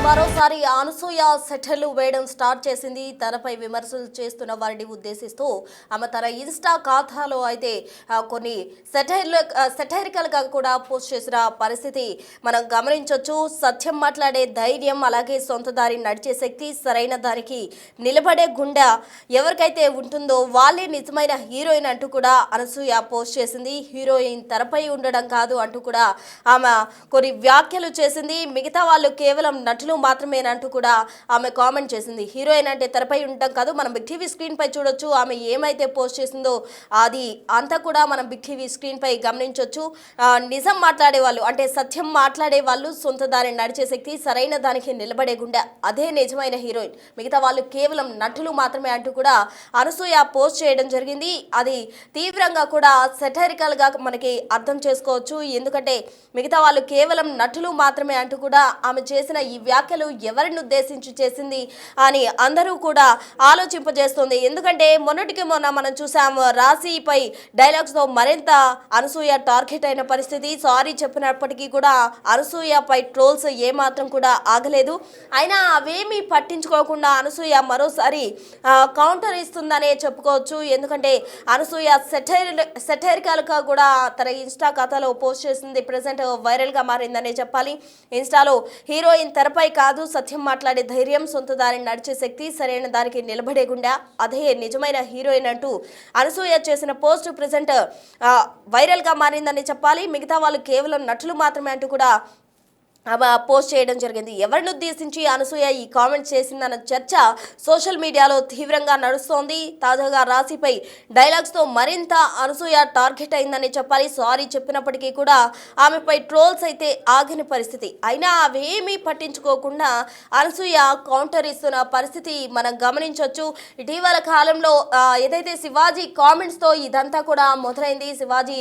మరోసారి అనసూయ సెటర్లు వేయడం స్టార్ట్ చేసింది. తనపై విమర్శలు చేస్తున్న వారిని ఉద్దేశిస్తూ ఆమె తన ఇన్స్టా ఖాతాలో అయితే కొన్ని సెటైరికల్ గా కూడా పోస్ట్ చేసిన పరిస్థితి మనం గమనించవచ్చు. సత్యం మాట్లాడే ధైర్యం, అలాగే సొంత దారి నడిచే శక్తి, సరైన దానికి నిలబడే గుండె ఎవరికైతే ఉంటుందో వాళ్ళే నిజమైన హీరోయిన్ అంటూ కూడా అనసూయ పోస్ట్ చేసింది. హీరోయిన్ తెరపై ఉండడం కాదు అంటూ కూడా ఆమె కొన్ని వ్యాఖ్యలు చేసింది. మిగతా వాళ్ళు కేవలం నటులు మాత్రమేనంటూ కూడా ఆమె కామెంట్ చేసింది. హీరోయిన్ అంటే తెరపై ఉండడం కాదు, మనం బిగ్ టీవీ స్క్రీన్ పై చూడొచ్చు. ఆమె ఏమైతే పోస్ట్ చేసిందో అది అంతా కూడా మనం బిగ్ టీవీ స్క్రీన్ పై గమనించవచ్చు. నిజం మాట్లాడే వాళ్ళు అంటే సత్యం మాట్లాడే వాళ్ళు, సొంత దారిని నడిచే శక్తి, సరైన దానికి నిలబడే గుండె, అదే నిజమైన హీరోయిన్. మిగతా వాళ్ళు కేవలం నటులు మాత్రమే అంటూ కూడా అనసూయ పోస్ట్ చేయడం జరిగింది. అది తీవ్రంగా కూడా సెటైరికల్ గా మనకి అర్థం చేసుకోవచ్చు. ఎందుకంటే మిగతా వాళ్ళు కేవలం నటులు మాత్రమే అంటూ కూడా ఆమె చేసిన ఈ వ్యాఖ్యలు ఎవరిని ఉద్దేశించి చేసింది అని అందరూ కూడా ఆలోచింపజేస్తుంది. ఎందుకంటే మొన్నటికి మొన్న మనం చూసాం, రాశిపై డైలాగ్స్ తో మరింత అనసూయ టార్గెట్ అయిన పరిస్థితి. సారీ చెప్పినప్పటికీ కూడా అనసూయపై ట్రోల్స్ ఏమాత్రం కూడా ఆగలేదు. అయినా అవేమీ పట్టించుకోకుండా అనసూయ మరోసారి కౌంటర్ ఇస్తుందనే చెప్పుకోవచ్చు. ఎందుకంటే అనసూయ సెటైరికల్ గా కూడా తన ఇన్స్టా ఖాతాలో పోస్ట్ చేసింది. ప్రెసెంట్ వైరల్ గా మారిందనే చెప్పాలి. ఇన్స్టాలో హీరోయిన్ తెరపై కాదు, సత్యం మాట్లాడే ధైర్యం, సొంత దారిని నడిచే శక్తి, సరైన దానికి నిలబడే గుండె, అదే నిజమైన హీరోయిన్ అంటూ అనసూయ చేసిన పోస్ట్ ప్రెసెంట్ వైరల్ గా మారిందని చెప్పాలి. మిగతా వాళ్ళు కేవలం నటులు మాత్రమే అంటూ కూడా పోస్ట్ చేయడం జరిగింది. ఎవరిని ఉద్దేశించి అనసూయ ఈ కామెంట్ చేసిందన్న చర్చ సోషల్ మీడియాలో తీవ్రంగా నడుస్తోంది. తాజాగా రాశిపై డైలాగ్స్తో మరింత అనసూయ టార్గెట్ అయిందని చెప్పాలి. సారీ చెప్పినప్పటికీ కూడా ఆమెపై ట్రోల్స్ అయితే ఆగిన పరిస్థితి. అయినా అవేమీ పట్టించుకోకుండా అనసూయ కౌంటర్ ఇస్తున్న పరిస్థితి మనం గమనించవచ్చు. ఇటీవల కాలంలో ఏదైతే శివాజీ కామెంట్స్తో ఇదంతా కూడా మొదలైంది. శివాజీ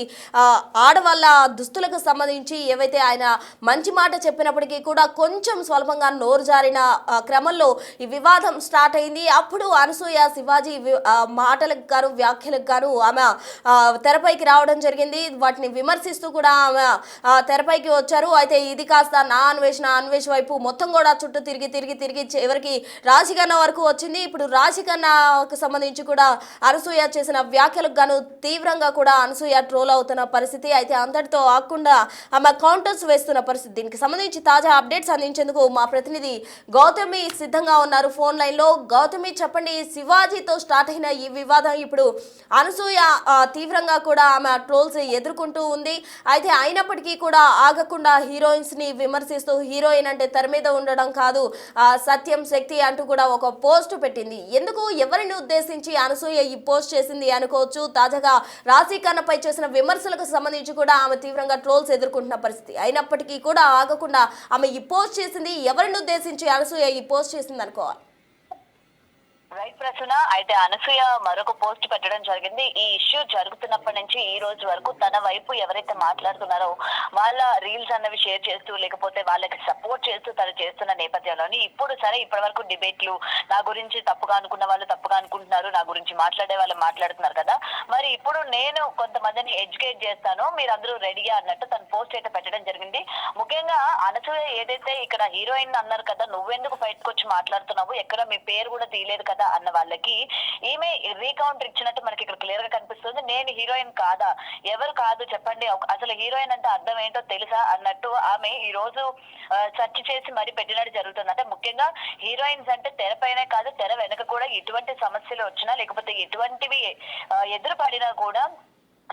ఆడవాళ్ళ దుస్తులకు సంబంధించి ఏవైతే ఆయన మంచి మాట చెప్పినప్పటికీ కూడా కొంచెం స్వల్పంగా నోరు జారిన క్రమంలో ఈ వివాదం స్టార్ట్ అయింది. అప్పుడు అనసూయ శివాజీ మాటలకు గాను వ్యాఖ్యలకు గాను ఆమె తెరపైకి రావడం జరిగింది. వాటిని విమర్శిస్తూ కూడా ఆమె తెరపైకి వచ్చారు. అయితే ఇది కాస్త నా అన్వేష్ వైపు మొత్తం కూడా చుట్టూ తిరిగి ఎవరికి రాశికన్నా వరకు వచ్చింది. ఇప్పుడు రాశికన్నాకు సంబంధించి కూడా అనసూయ చేసిన వ్యాఖ్యలకు గాను తీవ్రంగా కూడా అనసూయ ట్రోల్ అవుతున్న పరిస్థితి. అయితే అంతటితో ఆకుండా ఆమె కౌంటర్స్ వేస్తున్న పరిస్థితి. దీనికి సంబంధించి తాజా అప్డేట్స్ అందించేందుకు మా ప్రతినిధి గౌతమి సిద్ధంగా ఉన్నారు ఫోన్ లైన్ లో. గౌతమి, చెప్పండి, శివాజీతో స్టార్ట్ అయిన ఈ వివాదం ఇప్పుడు అనసూయ తీవ్రంగా కూడా ఆమె ట్రోల్స్ ఎదుర్కొంటూ ఉంది. అయితే అయినప్పటికీ కూడా ఆగకుండా హీరోయిన్స్ ని విమర్శిస్తూ హీరోయిన్ అంటే తెర మీద ఉండడం కాదు, సత్యం శక్తి అంటూ కూడా ఒక పోస్ట్ పెట్టింది. ఎందుకు, ఎవరిని ఉద్దేశించి అనసూయ ఈ పోస్ట్ చేసింది అనుకోవచ్చు. తాజాగా రాశి ఖన్నాపై చేసిన విమర్శలకు సంబంధించి కూడా ఆమె తీవ్రంగా ట్రోల్స్ ఎదుర్కొంటున్న పరిస్థితి. అయినప్పటికీ కూడా ఆగకుండా ఆమె ఈ పోస్ట్ చేసింది. ఎవరిని ఉద్దేశించి అనసూయ ఈ పోస్ట్ చేసింది అనుకోవాలి? రైట్ ప్రసన్న, అయితే అనసూయ మరొక పోస్ట్ పెట్టడం జరిగింది. ఈ ఇష్యూ జరుగుతున్నప్పటి నుంచి ఈ రోజు వరకు తన వైపు ఎవరైతే మాట్లాడుతున్నారో వాళ్ళ రీల్స్ అన్నవి షేర్ చేస్తూ, లేకపోతే వాళ్ళకి సపోర్ట్ చేస్తూ తను చేస్తున్న నేపథ్యంలోని ఇప్పుడు సరే ఇప్పటి వరకు డిబేట్లు, నా గురించి తప్పుగా అనుకున్న వాళ్ళు తప్పుగా అనుకుంటున్నారు, నా గురించి మాట్లాడే వాళ్ళు మాట్లాడుతున్నారు కదా, మరి ఇప్పుడు నేను కొంతమందిని ఎడ్యుకేట్ చేస్తాను, మీరు అందరూ రెడీగా అన్నట్టు తను పోస్ట్ అయితే పెట్టడం జరిగింది. ముఖ్యంగా అనసూయ ఏదైతే ఇక్కడ హీరోయిన్ అన్నారు కదా, నువ్వెందుకు బయటకు వచ్చి మాట్లాడుతున్నావు, ఎక్కడ మీ పేరు కూడా తీయలేదు కదా అన్న వాళ్ళకి ఈమె రీకౌంటర్ ఇచ్చినట్టు మనకి ఇక్కడ క్లియర్ గా కనిపిస్తుంది. నేను హీరోయిన్ కాదా, ఎవరు కాదు చెప్పండి, అసలు హీరోయిన్ అంటే అర్థం ఏంటో తెలుసా అన్నట్టు ఆమె ఈ రోజు సెర్చ్ చేసి మరి పెట్టినట్టు జరుగుతుంది. అంటే ముఖ్యంగా హీరోయిన్స్ అంటే తెరపైనే కాదు, తెర వెనక కూడా ఎటువంటి సమస్యలు వచ్చినా లేకపోతే ఎటువంటివి ఎదురుపడినా కూడా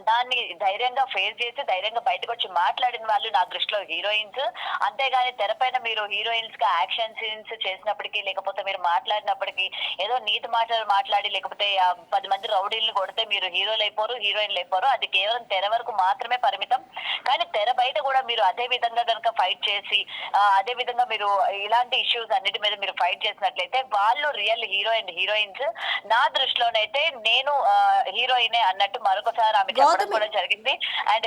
దాన్ని ధైర్యంగా ఫేస్ చేసి ధైర్యంగా బయటకు వచ్చి మాట్లాడిన వాళ్ళు నా దృష్టిలో హీరోయిన్స్. అంతేగాని తెరపైన మీరు హీరోయిన్స్ గా యాక్షన్ సీన్స్ చేసినప్పటికీ, లేకపోతే మీరు మాట్లాడినప్పటికీ ఏదో నీతి మాటలు మాట్లాడి లేకపోతే 10 మంది రౌడీలను కొడితే మీరు హీరోలు అయిపోరు, హీరోయిన్లు అయిపోరు. అది కేవలం తెర వరకు మాత్రమే పరిమితం. కానీ తెర బయట కూడా మీరు అదే విధంగా కనుక ఫైట్ చేసి, అదే విధంగా మీరు ఇలాంటి ఇష్యూస్ అన్నిటి మీద మీరు ఫైట్ చేసినట్లయితే వాళ్ళు రియల్ హీరోయిన్స్. నా దృష్టిలోనైతే నేను హీరోయినే అన్నట్టు మరొకసారి ఆమె కూడా జరిగింది. అండ్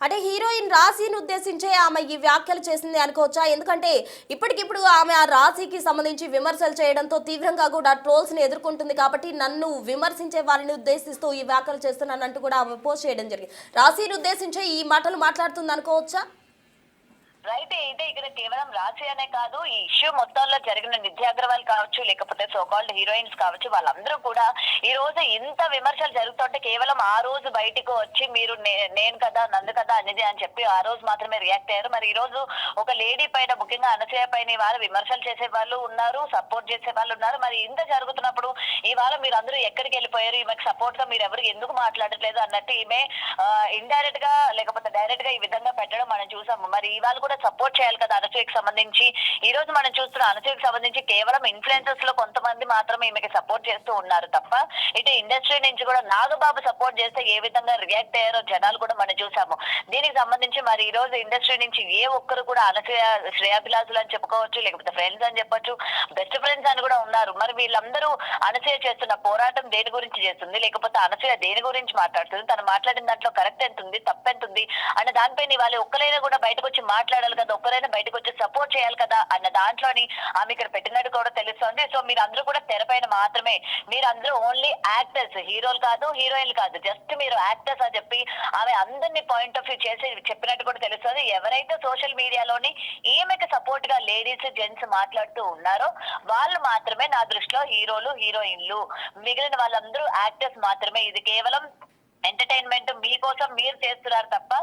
అంటే హీరోయిన్ రాశిని ఉద్దేశించే ఆమె ఈ వ్యాఖ్యలు చేసింది అనుకోవచ్చా? ఎందుకంటే ఇప్పటికిప్పుడు ఆమె ఆ రాశికి సంబంధించి విమర్శలు చేయడంతో తీవ్రంగా కూడా ట్రోల్స్ ని ఎదుర్కొంటుంది. కాబట్టి నన్ను విమర్శించే వారిని ఉద్దేశిస్తూ ఈ వ్యాఖ్యలు చేస్తున్నానంటూ కూడా ఆమె పోస్ట్ చేయడం జరిగింది. రాశిని ఉద్దేశించే ఈ మాటలు మాట్లాడుతుంది అనుకోవచ్చా? రైట్. అయితే ఇక్కడ కేవలం రాశి అనే కాదు, ఈ ఇష్యూ మొత్తంలో జరిగిన నిత్య అగర్వాల్ కావచ్చు, లేకపోతే సోకాల్డ్ హీరోయిన్స్ కావచ్చు, వాళ్ళందరూ కూడా ఈ రోజు ఇంత విమర్శలు జరుగుతుంటే కేవలం ఆ రోజు బయటకు వచ్చి మీరు నేను కదా నందు కదా అనేది అని చెప్పి ఆ రోజు మాత్రమే రియాక్ట్ అయ్యారు. మరి ఈ రోజు ఒక లేడీ పైన, ముఖ్యంగా అనసూయ పైన ఇవాళ విమర్శలు చేసే వాళ్ళు ఉన్నారు, సపోర్ట్ చేసే వాళ్ళు ఉన్నారు. మరి ఇంత జరుగుతున్నప్పుడు ఇవాళ మీరు అందరూ ఎక్కడికి వెళ్ళిపోయారు, ఈమెకు సపోర్ట్ గా మీరు ఎవరు ఎందుకు మాట్లాడట్లేదు అన్నట్టు ఈమె ఇండైరెక్ట్ గా లేకపోతే డైరెక్ట్ గా ఈ విధంగా పెట్టడం మనం చూసాము. మరి ఇవాళ కూడా సపోర్ట్ చేయాలి కదా అనసూయకి సంబంధించి. ఈ రోజు మనం చూస్తున్న అనసూయకి సంబంధించి కేవలం ఇన్ఫ్లుయెన్సర్స్ లో కొంతమంది మాత్రమే ఈమెకి సపోర్ట్ చేస్తూ ఉన్నారు తప్ప, ఇటు ఇండస్ట్రీ నుంచి కూడా నాగబాబు సపోర్ట్ చేస్తే ఏ విధంగా రియాక్ట్ అయ్యారో జనాలు కూడా మనం చూసాము. దీనికి సంబంధించి మరి ఈ రోజు ఇండస్ట్రీ నుంచి ఏ ఒక్కరు కూడా అనసూయ శ్రేయాభిలాసులు అని చెప్పుకోవచ్చు, లేకపోతే ఫ్రెండ్స్ అని చెప్పొచ్చు, బెస్ట్ ఫ్రెండ్స్ అని కూడా ఉన్నారు. మరి వీళ్ళందరూ అనసూయ చేస్తున్న పోరాటం దేని గురించి చేస్తుంది, లేకపోతే అనసూయ దేని గురించి మాట్లాడుతుంది, తను మాట్లాడిన దాంట్లో కరెక్ట్ ఎంత ఉంది, తప్పెంత ఉంది అన్న దానిపైన వాళ్ళు ఒక్కరైనా కూడా బయటకు వచ్చి మాట్లాడాలి కదా, ఒక్కరైనా బయటకు వచ్చి సపోర్ట్ చేయాలి కదా అన్న దాంట్లోని ఆమె ఇక్కడ పెట్టినట్టు కూడా తెలుస్తుంది. సో మీరందరూ కూడా తెరపైన మాత్రమే, మీరందరూ ఓన్లీ యాక్టర్స్, హీరోలు కాదు, హీరోయిన్లు కాదు, జస్ట్ మీరు యాక్టర్స్ అని చెప్పి ఆమె అందరినీ పాయింట్ ఆఫ్ వ్యూ చేసి చెప్పినట్టు కూడా తెలుస్తుంది. ఎవరైతే సోషల్ మీడియాలోని ఈమెకి సపోర్ట్ గా లేడీస్ జెంట్స్ మాట్లాడుతూ ఉన్నారో వాళ్ళు మాత్రమే నా దృష్టిలో హీరోలు, హీరోయిన్లు. మిగిలిన వాళ్ళందరూ యాక్టర్స్ మాత్రమే. ఇది కేవలం ఎంటర్టైన్మెంట్ మీకోసం మీరు చేస్తున్నారు తప్ప,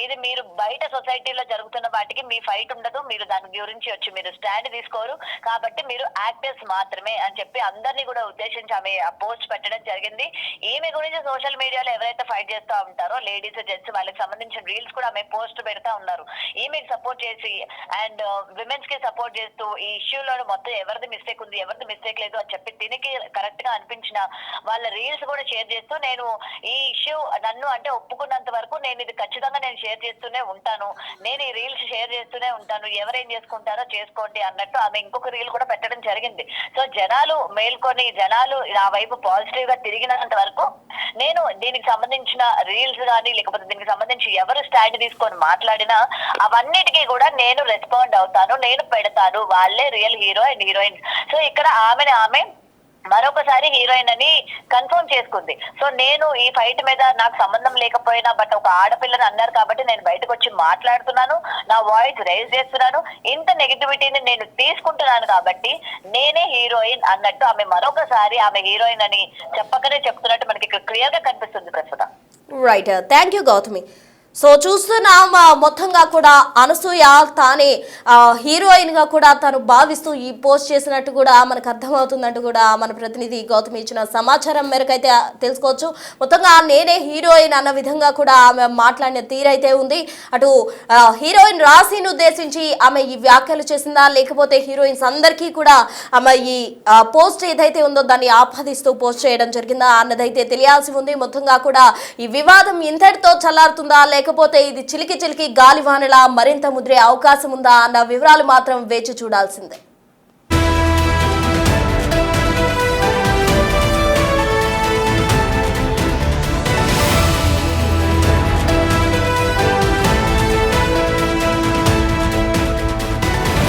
ఇది మీరు బయట సొసైటీలో జరుగుతున్న వాటికి మీ ఫైట్ ఉండదు. మీరు దాని గురించి వచ్చి మీరు స్టాండ్ తీసుకోరు, కాబట్టి మీరు యాక్టర్స్ మాత్రమే అని చెప్పి అందరినీ కూడా ఉద్దేశించి ఆమె పోస్ట్ పెట్టడం జరిగింది. ఈమె గురించి సోషల్ మీడియాలో ఎవరైతే ఫైట్ చేస్తూ ఉంటారో లేడీస్ జెంట్స్ వాళ్ళకి సంబంధించిన రీల్స్ కూడా ఆమె పోస్ట్ పెడతా ఉన్నారు. ఈమెకి సపోర్ట్ చేసి అండ్ విమెన్స్ కి సపోర్ట్ చేస్తూ ఈ ఇష్యూలో మొత్తం ఎవరిది మిస్టేక్ ఉంది, ఎవరిది మిస్టేక్ లేదు అని చెప్పి దీనికి కరెక్ట్ గా అనిపించిన వాళ్ళ రీల్స్ కూడా షేర్ చేస్తూ, నేను ఈ ఇష్యూ నన్ను అంటే ఒప్పుకున్నంత వరకు నేను ఇది ఖచ్చితంగా నేను షేర్ చేస్తూనే ఉంటాను, నేను ఈ రీల్స్ షేర్ చేస్తూనే ఉంటాను, ఎవరేం చేసుకుంటారో చేసుకోండి అన్నట్టు ఆమె ఇంకొక రీల్ కూడా పెట్టడం జరిగింది. సో జనాలు మేల్కొని, జనాలు నా వైపు పాజిటివ్ గా తిరిగినంత వరకు నేను దీనికి సంబంధించిన రీల్స్ కానీ, లేకపోతే దీనికి సంబంధించి ఎవరు స్టాండ్ తీసుకొని మాట్లాడినా అవన్నిటికీ కూడా నేను రెస్పాండ్ అవుతాను, నేను పెడతాను. వాళ్ళే real hero and heroine. So ఇక్కడ ఆమె మరొకసారి హీరోయిన్ అని కన్ఫర్మ్ చేసుకుంది. సో నేను ఈ ఫైట్ మీద నాకు సంబంధం లేకపోయినా, బట్ ఒక ఆడపిల్లని అన్నారు కాబట్టి నేను బయటకు వచ్చి మాట్లాడుతున్నాను, నా వాయిస్ రైజ్ చేస్తున్నాను, ఇంత నెగిటివిటీని నేను తీసుకుంటున్నాను కాబట్టి నేనే హీరోయిన్ అన్నట్టు ఆమె మరొకసారి ఆమె హీరోయిన్ అని చెప్పకనే చెప్తున్నట్టు మనకి ఇక్కడ క్లియర్ గా కనిపిస్తుంది ప్రస్తుతం. Right, thank you Gautami. So చూస్తున్నాం మొత్తంగా కూడా అనసూయ తానే హీరోయిన్ గా కూడా తను భావిస్తూ ఈ పోస్ట్ చేసినట్టు కూడా మనకు అర్థమవుతుందంటూ కూడా మన ప్రతినిధి గౌతమి ఇచ్చిన సమాచారం మేరకు అయితే తెలుసుకోవచ్చు. మొత్తంగా నేనే హీరోయిన్ అన్న విధంగా కూడా ఆమె మాట్లాడిన తీరైతే ఉంది. అటు హీరోయిన్ రాశిని ఉద్దేశించి ఆమె ఈ వ్యాఖ్యలు చేసిందా, లేకపోతే హీరోయిన్స్ అందరికీ కూడా ఆమె ఈ పోస్ట్ ఏదైతే ఉందో దాన్ని ఆపాదిస్తూ పోస్ట్ చేయడం జరిగిందా అన్నదైతే తెలియాల్సి ఉంది. మొత్తంగా కూడా ఈ వివాదం ఇంతటితో చల్లారుతుందా, లేకపోతే ఇది చిలికి చిలికి గాలివానలా మరింత ముదిరే అవకాశం ఉందా అన్న వివరాలు మాత్రం వేచి చూడాల్సిందే.